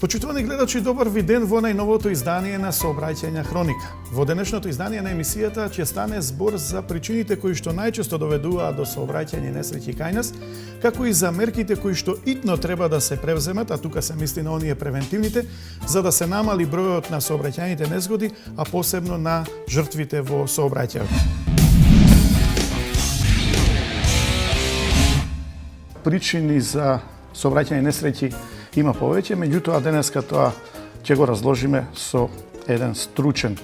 Почитувани гледачи, добар ви ден во најновото издание на Сообраќајна хроника. Во денешното издание на емисијата ќе стане збор за причините кои што најчесто доведуваат до сообраќајни несреќи кај нас, како и за мерките кои што итно треба да се превземат, а тука се мисли на оние превентивните, за да се намали бројот на сообраќајните незгоди, а посебно на жртвите во сообраќајот. Причини за сообраќајни несреќи има повеќе, меѓутоа денеска тоа ќе го разложиме со еден стручен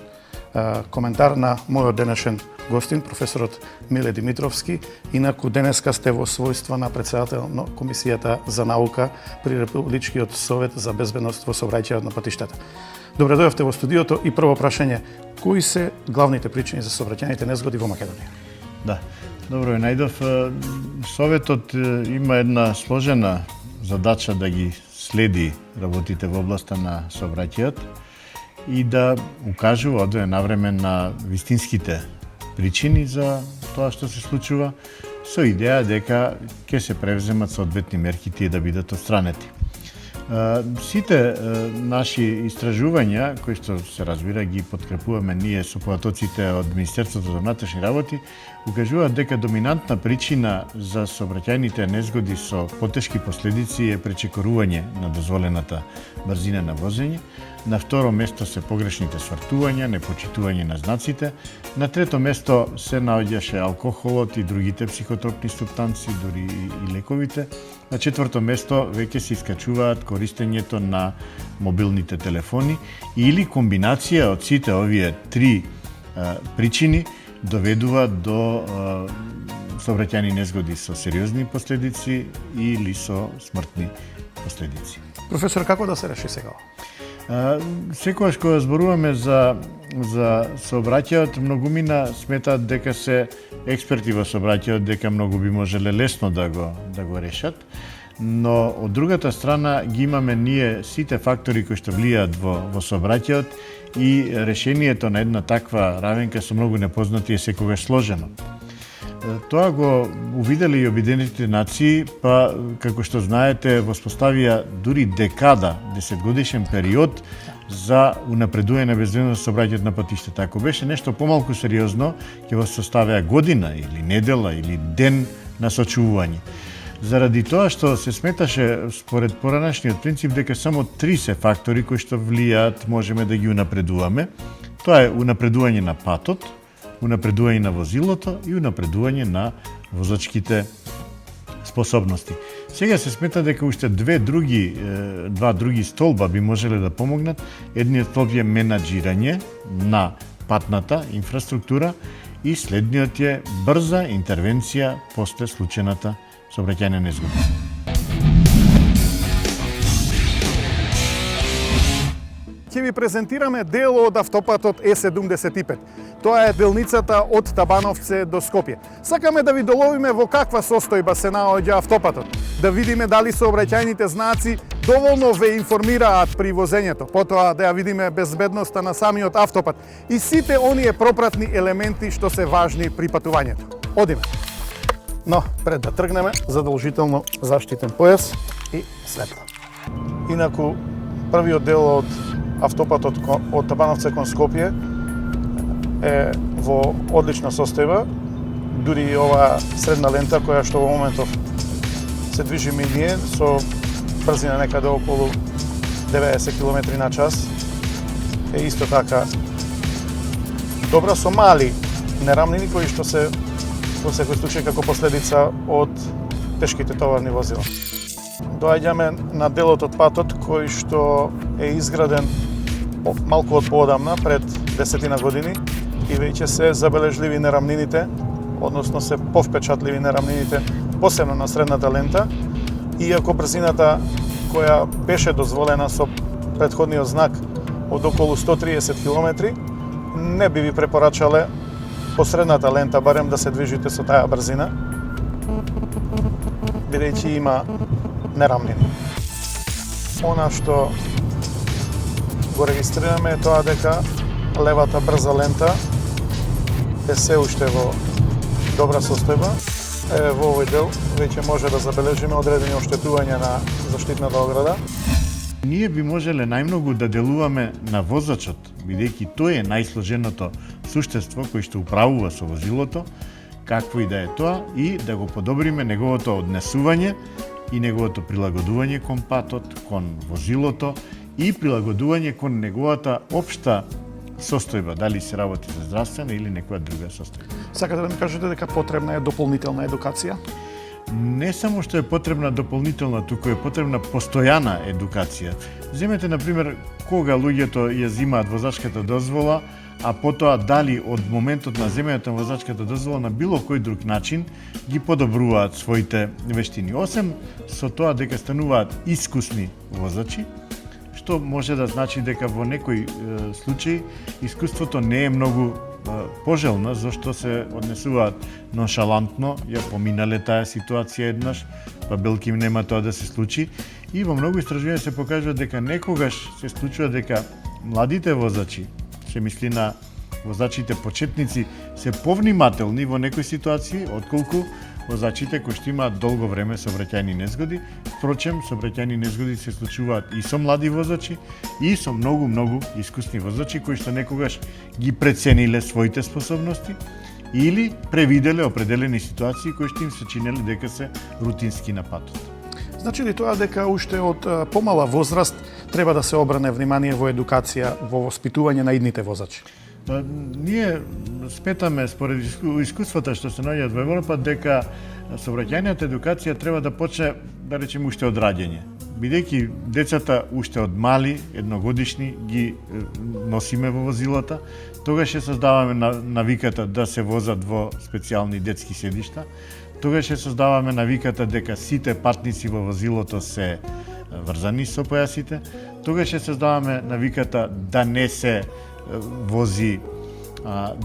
коментар на мојот денешен гостин, професорот Миле Димитровски. Инаку денеска сте во својство на претседател на Комисијата за наука при Републичкиот совет за безбедност во сообраќајот на патиштата. Добре дојдовте во студиото и прво прашање: кои се главните причини за сообраќајните незгоди во Македонија? Да, добро е најдов. Советот има една сложена задача да ги следи работите во областа на сообраќајот и да укажува од време на време на вистинските причини за тоа што се случува, со идеја дека ќе се превземат соодветни мерки тие да бидат отстранети. Сите наши истражувања, кои што се разбира ги подкрепуваме ние со податоците од Министерството за внатрешни работи, укажуваат дека доминантна причина за сообраќајните незгоди со потешки последици е пречекорување на дозволената брзина на возење. На второ место се погрешните свртувања, непочитување на знаците. На трето место се наоѓаше алкохолот и другите психотропни супстанци, дури и лековите. На четврто место веќе се искачуваат користењето на мобилните телефони или комбинација од сите овие три причини доведува до сообраќајни незгоди со сериозни последици или со смртни последици. Професор, како да се реши сега? Секогаш кога зборуваме за сообраќајот, многумина сметаат дека се експерти во сообраќајот, дека многу би можеле лесно да го решат, но од другата страна ги имаме ние сите фактори кои што влијаат во сообраќајот и решението на една таква равенка со многу непознати е секогаш сложено. Тоа го увидели и Обединетите нации, па, како што знаете, воспоставија дури декада, 10-годишен период за унапредување на безбедност сообраќајот на патиштата. Ако беше нешто помалку сериозно, ќе воспоставија година или недела или ден на сочувување. Заради тоа што се сметаше според поранешниот принцип дека само 3 се фактори кои што влијаат можеме да ги унапредуваме. Тоа е унапредување на патот, унапредување на возилото и унапредување на возачките способности. Сега се смета дека уште два други столба би можеле да помогнат. Едниот столб е менаџирање на патната инфраструктура и следниот е брза интервенција после случајната сообраќајна незгода. Ќе ви презентираме дел од автопатот Е75. Тоа е делницата од Табановце до Скопје. Сакаме да ви доловиме во каква состојба се наоѓа автопатот, да видиме дали сообраќајните знаци доволно ве информираат при возењето, потоа да ја видиме безбедноста на самиот автопат и сите оние пропратни елементи што се важни при патувањето. Одиме. Но пред да тргнеме, задолжително заштитен појас и светла. Инаку првиот дел од автопатот од Табановце кон Скопје е во одлична состојба. Дури и оваа средна лента која што во моментов се движиме ние со брзина некаде околу 90 км на час е исто така добра, со мали нерамнини кои што се во секој случај како последица од тешките товарни возила. Доаѓаме на делот од патот кој што е изграден малку од поодамна, пред 10 години, и веќе се забележливи нерамнините, односно се повпечатливи нерамнините, посебно на средната лента, иако брзината која беше дозволена со претходниот знак од околу 130 км, не би ви препорачале по средната лента барем да се движите со таа брзина, бидејќи има нерамнини. Она што го регистрираме е тоа дека левата брза лента е се уште во добра состојба. Во овој дел веќе може да забележиме одредени оштетувања на заштитната ограда. Ние би можеле најмногу да делуваме на возачот, бидејќи тој е најсложеното суштество кој што управува со возилото, какво и да е тоа, и да го подобриме неговото однесување и неговото прилагодување кон патот, кон возилото и прилагодување кон неговата општа состојба, дали се работи за здравствена или некоја друга состојба. Сакате да ми кажете дека потребна е дополнителна едукација? Не само што е потребна дополнителна, туку е потребна постојана едукација. Земете, например, кога луѓето ја земаат возачката дозвола, а потоа дали од моментот на земењето на возачката дозвола на било кој друг начин ги подобруваат своите вештини. Осем со тоа дека стануваат искусни возачи, што може да значи дека во некој случај искуството не е многу пожелна, зашто се однесуваат ноншалантно, ја поминале таа ситуација еднаш, па белки им нема тоа да се случи. И во многу истражувања се покажува дека некогаш се случува дека младите возачи, се мисли на возачите почетници, се повнимателни во некои ситуации, отколку возачите кои што имаат долго време сообраќајни незгоди. Впрочем, сообраќајни незгоди се случуваат и со млади возачи, и со многу искусни возачи кои што некогаш ги прецениле своите способности или превиделе определени ситуации кои што им се чинеле дека се рутински на патот. Значи ли тоа дека уште од помала возраст треба да се обране внимание во едукација, во воспитување на идните возачи? Ние сметаме, според искуствата што се наоѓаат во Европа, дека сообраќајната едукација треба да почне, да речеме, уште од раѓање. Бидејќи децата уште од мали, едногодишни, ги носиме во возилата, тогаш ќе создаваме навиката да се возат во специјални детски седишта, тогаш ќе создаваме навиката дека сите патници во возилото се врзани со појасите, тогаш ќе создаваме навиката да не се вози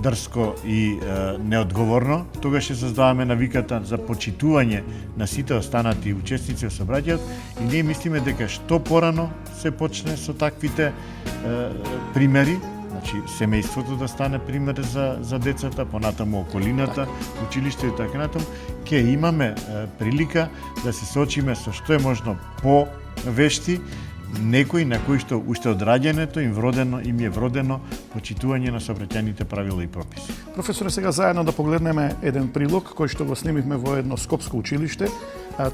дрско и неодговорно, тогаш ќе создаваме навиката за почитување на сите останати учесници во сообраќајот и ние мислиме дека што порано се почне со таквите примери, значи семејството да стане пример за децата, понатаму околината, училиште и така натаму, ќе имаме прилика да се соочиме со што е можно повешти некои на кои што уште од раѓањето им е вродено почитување на сообраќајните правила и прописи. Професоре, сега заедно да погледнеме еден прилог кој што го снимивме во едно скопско училиште.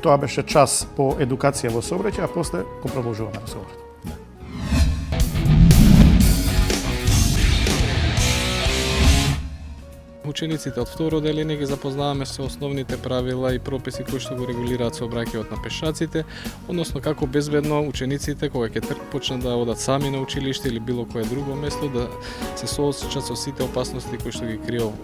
Тоа беше час по едукација во сообраќај, а после го продолжуваме разговорот. Учениците од второ деление ги запознаваме со основните правила и прописи кои што го регулираат сообраќајот на пешаците, односно како безбедно учениците кога ќе почнат да одат сами на училиште или било кое друго место да се соосеќаат со сите опасности кои што ги криел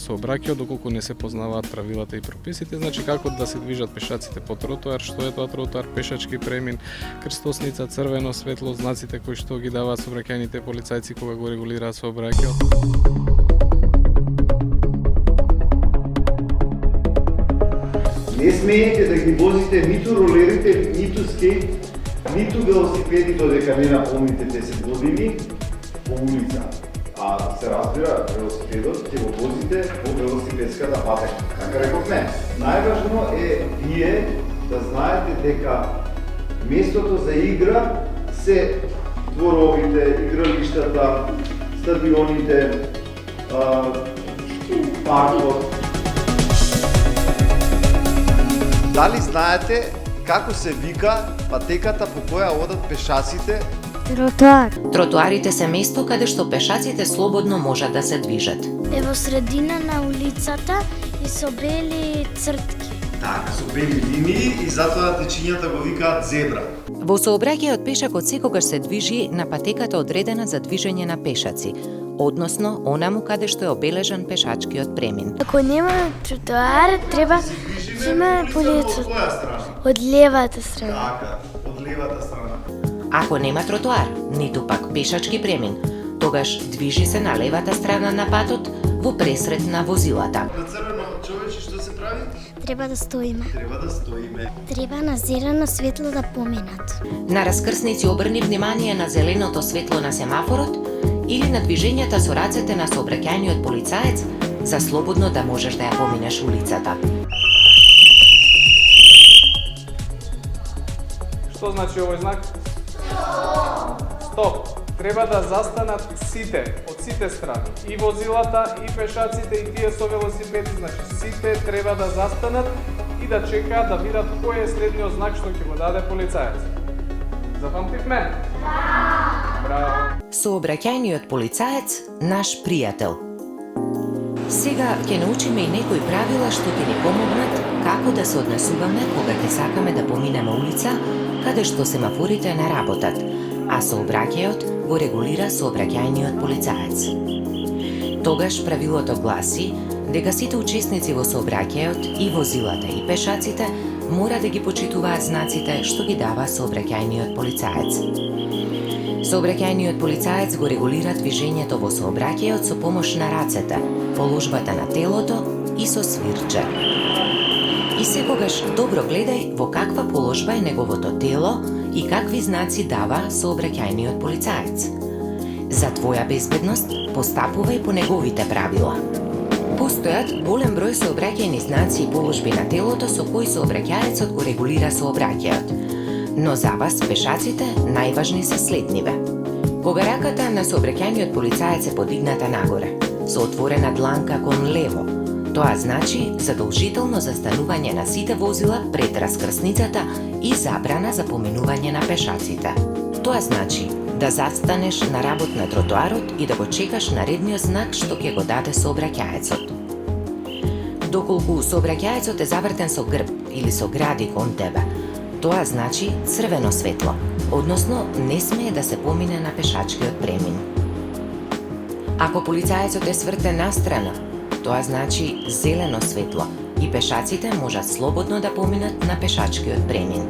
сообраќајот доколку не се познаваат правилата и прописите, значи како да се движат пешаците по тротоар, што е тоа тротоар, пешачки премин, крстосница, црвено светло, знаците кои што ги даваат сообраќајните полицајци кога го регулираат сообраќајот. Не смеете да ги возите ниту ролерите, ниту скейт, ниту велосипеди додека не наполните 10 години по улица. А се разбира, велосипедот ќе го возите по велосипедската патека. Како рековме, најважно е вие да знаете дека местото за игра се дворовите, игралиштата, стадионите, паркот. Дали знаете како се вика патеката по која одат пешаците? Тротоар. Тротоарите се место каде што пешаците слободно можат да се движат. Е во средина на улицата и со бели цртки. Така, со бели линии и затоа течињата го викаат зебра. Во сообраќајот пешакот секогаш се движи на патеката одредена за движење на пешаци, односно онаму каде што е обележан пешачкиот премин. Ако нема тротоар, треба да има полиција. Од левата страна. Така, од левата страна. Ако нема тротоар, ниту пак пешачки премин, тогаш движи се на левата страна на патот во пресред на возилата. На црвено човече што се прави? Треба да стоиме. Треба да стоиме. Треба на зелено светло да поминат. На раскрсници обрни внимание на зеленото светло на семафорот или на движењата со рацете на сообраќајниот полицаец за слободно да можеш да ја поминеш улицата. Што значи овој знак? Стоп! Треба да застанат сите, од сите страни. И возилата, и пешаците, и тие со велосипеди, значи сите треба да застанат и да чекаат да видат кој е следниот знак што ќе го даде полицаец. Запамтивме? Да! Браво! Сообраќајниот полицаец, наш пријател. Сега ќе научиме и некои правила што ќе ни помогнат како да се однесуваме кога ќе сакаме да поминеме улица каде што семафорите не работат, а сообраќајот го регулира сообраќајниот полицаец. Тогаш правилото гласи дека сите учесници во сообраќајот, и возилата и пешаците, мора да ги почитуваат знаците што ги дава сообраќајниот полицаец. Сообраќајниот полицаец го регулира движењето во сообраќајот со помош на рацете, положбата на телото и со свирче. И секогаш добро гледај во каква положба е неговото тело и какви знаци дава сообраќајниот полицаец. За твоја безбедност постапувај по неговите правила. Постојат голем број сообраќајни знаци и положби на телото со кои сообраќаецот го регулира сообраќајот. Но за вас, пешаците, најважни се следниве. Кога раката на сообраќајниот полицаец е подигната нагоре, со отворена дланка кон лево, тоа значи задолжително застанување на сите возила пред раскрсницата и забрана за поминување на пешаците. Тоа значи да застанеш на работ на тротоарот и да го чекаш наредниот знак што ќе го даде сообраќаецот. Доколку сообраќаецот е завртен со грб или со гради кон тебе, тоа значи црвено светло, односно не смее да се помине на пешачкиот премин. Ако полицаецот е свртен настрана, тоа значи зелено светло и пешаците можат слободно да поминат на пешачкиот премин.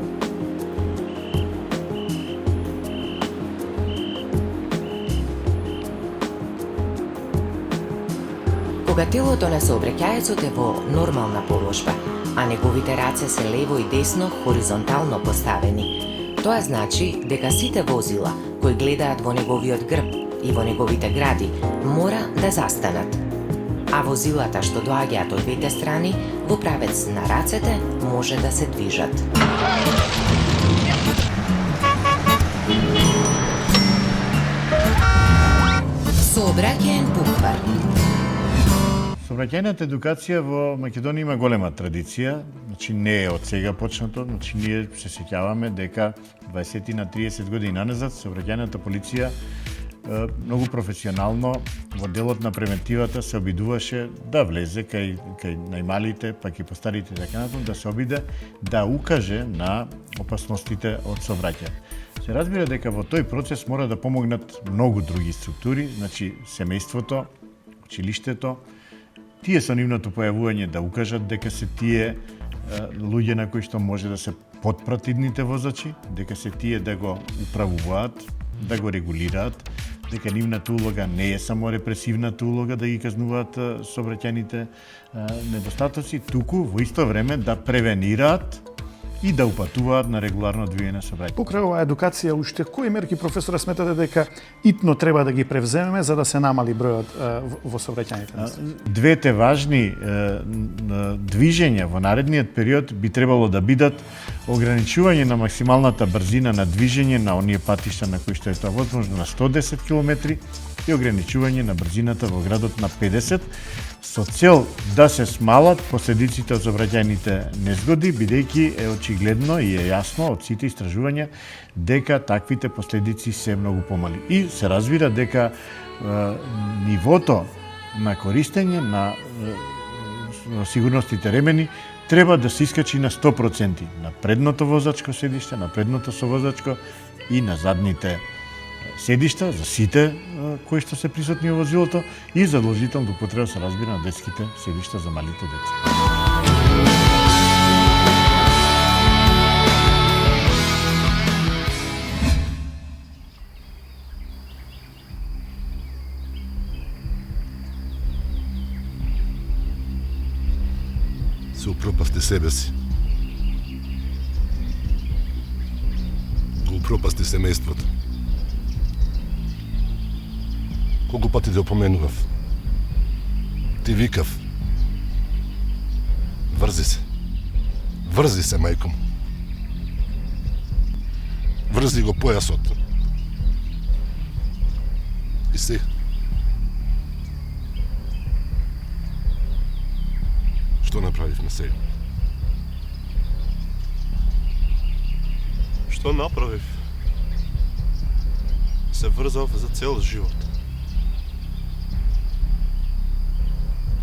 Кога телото на сообраќаецот е во нормална положба, а неговите раце се лево и десно хоризонтално поставени, тоа значи дека сите возила кои гледаат во неговиот грб и во неговите гради мора да застанат. А возилата што доаѓаат од двете страни во правец на рацете може да се движат. Сообраќаен буквар. Сообраќајната едукација во Македонија има голема традиција, значи не е од сега почнато, значи ние се сеќаваме дека 20 на 30 години назад сообраќајната полиција многу професионално во делот на превентивата се обидуваше да влезе кај најмалите, пак и постарите така натаму, да се обиде да укаже на опасностите од сообраќај. Се разбира дека во тој процес мора да помогнат многу други структури, значи семејството, училиштето, тие со нивното појавување да укажат дека се тие луѓе на кои што може да се потпрат идните возачи, дека се тие да го управуваат, да го регулираат, дека нивната улога не е само репресивната улога да ги казнуваат сообраќајните недостатоци, туку во исто време да превенираат и да упатуваат на регуларно движење на сообраќај. Покрај оваа едукација, уште кои мерки, професора, сметате дека итно треба да ги превземеме за да се намали бројот во сообраќајните несреќи? Двете важни движења во наредниот период би требало да бидат ограничување на максималната брзина на движење на оние патишта на кои што е тоа возможно на 110 км и ограничување на брзината во градот на 50 со цел да се смалат последиците од сообраќајните незгоди, бидејќи е очигледно и е јасно од сите истражувања дека таквите последици се многу помали. И се разбира дека нивото на користење на сигурностите ремени треба да се искачи на 100% на предното возачко седиште, на предното совозачко и на задните седишта за сите кои што се присутни во возилото и задолжително употреба се разбира на детските седишта за малите деца. Се упропасти себе си. Го упропасти семејството. Колку пати те опоменував. Ти викав. Врзи се. Врзи се, мајко му. Врзи го појасот. И сега? Што направивме сега? Што направив? Се врзав за цел живот.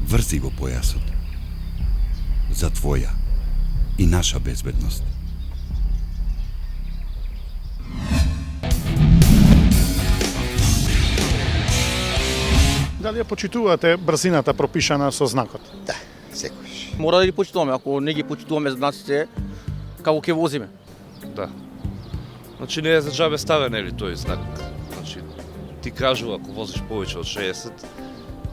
Врзи го појасот. За твоја и наша безбедност. Дали ја почитувате брзината пропишана со знакот? Да, секојаш. Мора да ги почитуваме, ако не ги почитуваме знаците, како ќе возиме. Да. Значи не е за џабе ставен нели тој знак. Значи ти кажува ако возиш повеќе од 60,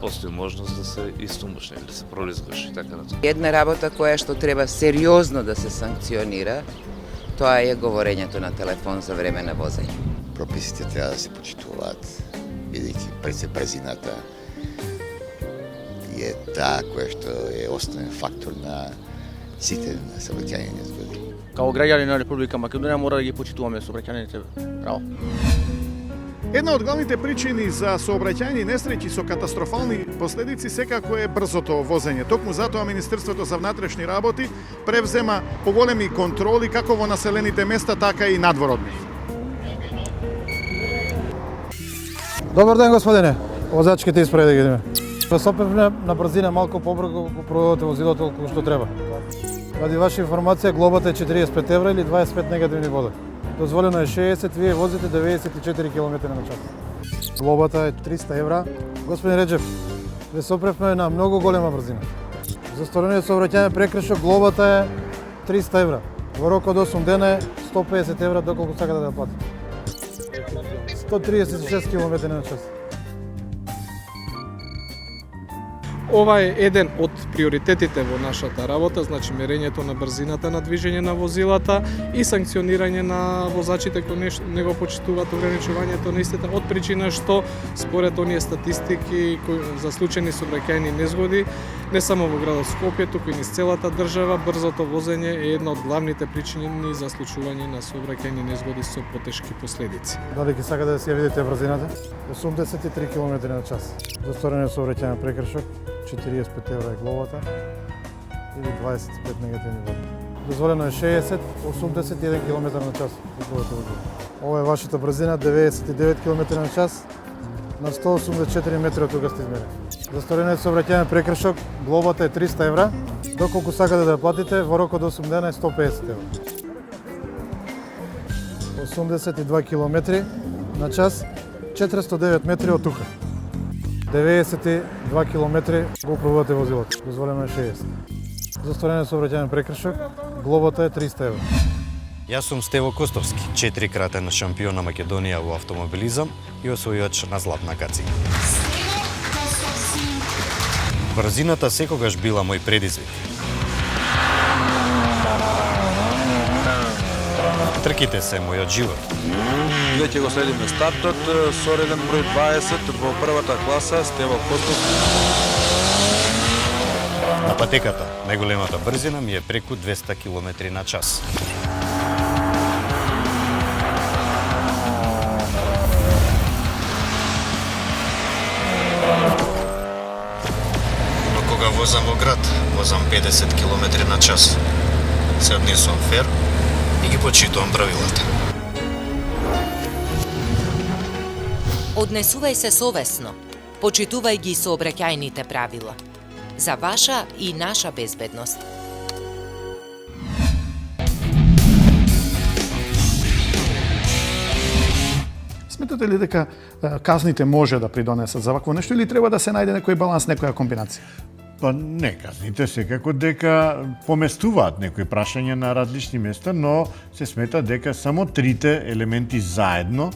постои можност да се истумаш или да се пролизгаш и така натаму. Една работа која што треба сериозно да се санкционира, тоа е говорењето на телефон за време на возење. Прописите треба да се почитуваат, бидејќи брзината е таа која што е основен фактор на сите на сообраќајни незгоди. Као граѓани на Република Македонија мора да ги почитуваме сообраќајните право. Една од главните причини за сообраќајни несреќи со катастрофални последици секако е брзото возење. Токму затоа Министерството за внатрешни работи превзема поголеми контроли како во населените места, така и надвор од нив. Добар ден, господине. Возачките испреди ги идеме. Се опевме на брзина малку побрзо го проведете возилото колку што треба. Ради ваша информација, глобата е 45 евра или 25 негативни вода. Дозволено е 60, вие возите 94 км на час. Глобата е 300 евра. Господин Реджев, ве се опревме на многу голема брзина. За сторено сообраќање прекршок глобата е 300 евра. Во рок од 8 дена е 150 евра доколку сакате да платите. 136 км на час. Ова е еден од приоритетите во нашата работа, значи мерењето на брзината на движење на возилата и санкционирање на возачите кои не го почитуваат ограничувањето на истите, од причина што според оние статистики за случајни сообраќајни незгоди, не само во градот Скопје, туку и низ целата држава, брзото возење е една од главните причини за случување на сообраќајни незгоди со потешки последици. Дали ќе сакате да си ја видите брзината? 83 км на час. За сторено сообраќајен прекршок 45 евра е глобата или 25 негативни води. Дозволено е 60, 81 км на час. Ова е вашата брзина, 99 км на час на 184 метри од тука сте измерени. За сторено сообраќајен прекршок, глобата е 300 евра, доколку сакате да ја платите, во рок од 8 дена е 150 евра. 82 км на час, 409 метри од тука. 92 км го управувате возилото. Дозволено е 60. За сторено сообраќајен прекршок, глобата е 300 евра. Јас сум Стево Костовски, 4-кратен шампион на Македонија во автомобилизам и освојувач на златна кацика. Брзината секогаш била мој предизвик. Трките се мојот живот. Веќе го следиме стартот со реден број 20 во првата класа Стево Костовски. На патеката најголемата брзина ми е преку 200 км на час. Но кога возам во град, возам 50 км на час. Се однесувам фер и ги почитувам правилата. Однесувај се совесно. Почитувај ги сообраќајните правила. За ваша и наша безбедност. Сметате ли дека казните може да придонесат за вакво нешто или треба да се најде некој баланс, некоја комбинација? Па не, казните секако дека поместуваат некои прашања на различни места, но се смета дека само трите елементи заедно,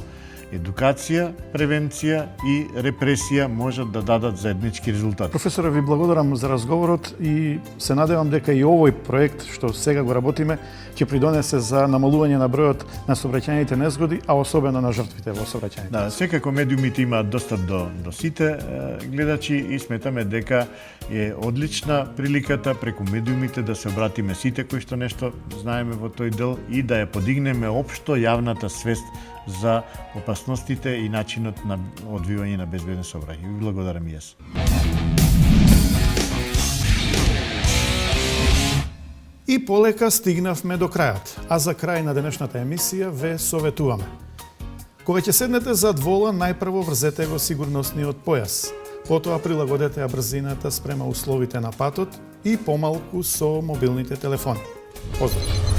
едукација, превенција и репресија, можат да дадат заеднички резултати. Професоре, ви благодарам за разговорот и се надевам дека и овој проект што сега го работиме ќе придонесе за намалување на бројот на сообраќајните незгоди, а особено на жртвите во сообраќајните. Да, секако медиумите имаат достап до сите гледачи и сметаме дека е одлична приликата преку медиумите да се обратиме сите кои што нешто знаеме во тој дел и да ја подигнеме општо јавната свест за опасностите и начинот на одвивање на безбеден сообраќај. Ви благодарам и јас. И полека стигнавме до крајот, а за крај на денешната емисија ве советуваме. Кога ќе седнете зад вола, најпрво врзете го сигурносниот појас. Потоа прилагодете ја брзината спрема условите на патот и помалку со мобилните телефони. Поздрав!